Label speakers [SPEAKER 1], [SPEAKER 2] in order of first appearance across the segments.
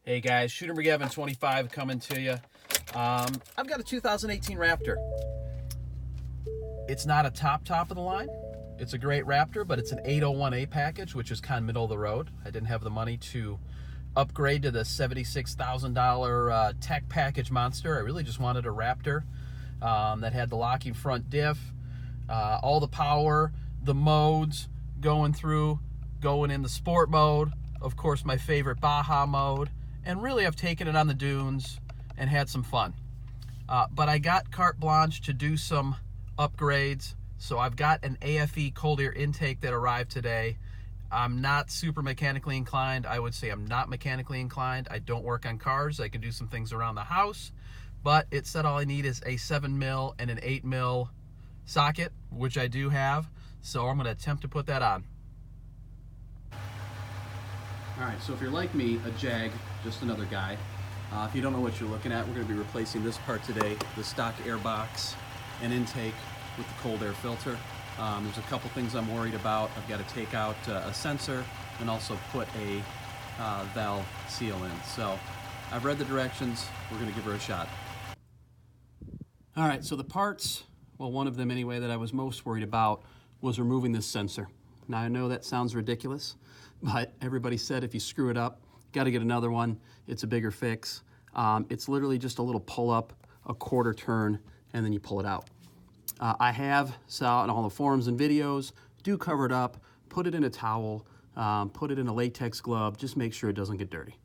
[SPEAKER 1] Hey guys, Shooter McGavin 25 coming to you. I've got a 2018 Raptor. It's not a top of the line. It's a great Raptor, but it's an 801A package, which is kind of middle of the road. I didn't have the money to upgrade to the $76,000 tech package monster. I really just wanted a Raptor that had the locking front diff, all the power, the modes going in the sport mode, of course my favorite Baja mode, and really I've taken it on the dunes and had some fun. But I got carte blanche to do some upgrades, so I've got an AFE cold air intake that arrived today. I'm not super mechanically inclined. I would say I'm not mechanically inclined. I don't work on cars. I can do some things around the house, but it said all I need is a 7mm and an 8mm socket, which I do have, so I'm going to attempt to put that on. Alright, so if you're like me, a Jag, just another guy, if you don't know what you're looking at, we're going to be replacing this part today, the stock air box and intake with the cold air filter. There's a couple things I'm worried about. I've got to take out a sensor and also put a valve seal in. So I've read the directions. We're going to give her a shot. Alright, so the parts, well, one of them anyway that I was most worried about was removing this sensor. Now I know that sounds ridiculous, but everybody said if you screw it up, got to get another one. It's a bigger fix. It's literally just a little pull up, a quarter turn, and then you pull it out. I have saw in all the forums and videos, do cover it up, put it in a towel, put it in a latex glove, just make sure it doesn't get dirty.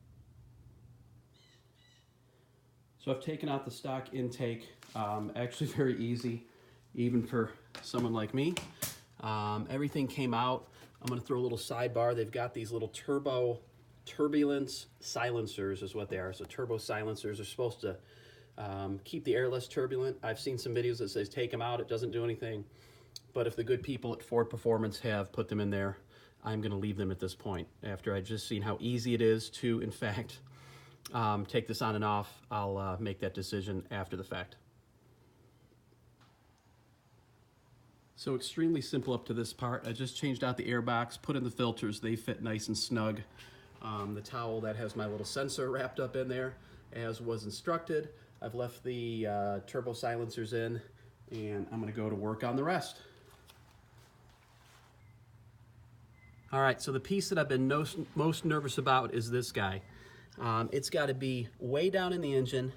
[SPEAKER 1] So I've taken out the stock intake, actually very easy, even for someone like me. Everything came out. I'm going to throw a little sidebar. They've got these little turbulence silencers is what they are. So turbo silencers are supposed to keep the air less turbulent. I've seen some videos that says take them out, it doesn't do anything. But if the good people at Ford Performance have put them in there, I'm going to leave them at this point. After I've just seen how easy it is to, in fact, take this on and off, I'll make that decision after the fact. So extremely simple up to this part. I just changed out the air box, put in the filters, they fit nice and snug. The towel that has my little sensor wrapped up in there, as was instructed. I've left the turbo silencers in, and I'm going to go to work on the rest. All right, so the piece that I've been most nervous about is this guy. It's got to be way down in the engine.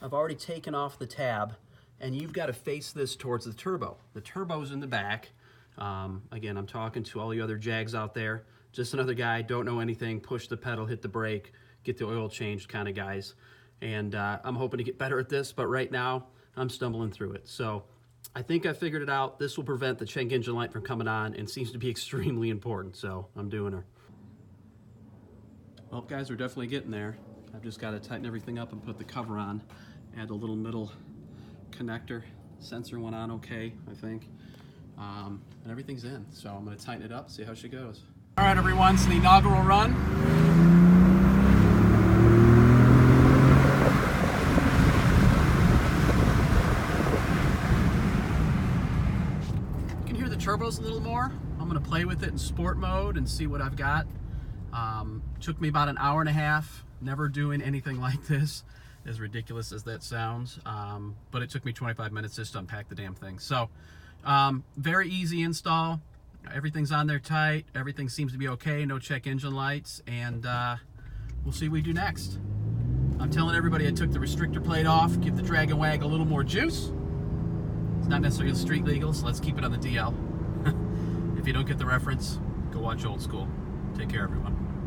[SPEAKER 1] I've already taken off the tab, and you've got to face this towards the turbo. The turbo's in the back. Again, I'm talking to all you other Jags out there. Just another guy, don't know anything, push the pedal, hit the brake, get the oil changed kind of guys. And I'm hoping to get better at this, but right now I'm stumbling through it. So I think I figured it out. This will prevent the check engine light from coming on and seems to be extremely important, so I'm doing her. Well, guys, we're definitely getting there. I've just got to tighten everything up and put the cover on. Add the little middle connector. Sensor went on okay, I think. And everything's in. So I'm going to tighten it up, see how she goes. All right, everyone, so the inaugural run. You can hear the turbos a little more. I'm going to play with it in sport mode and see what I've got. Took me about an hour and a half, never doing anything like this, as ridiculous as that sounds, but it took me 25 minutes just to unpack the damn thing. So very easy install. Everything's on there tight. Everything seems to be okay. No check engine lights, and we'll see what we do next. I'm telling everybody I took the restrictor plate off, give the Dragon Wag a little more juice. It's not necessarily street legal, so let's keep it on the DL. If you don't get the reference, go watch Old School. Take care, everyone.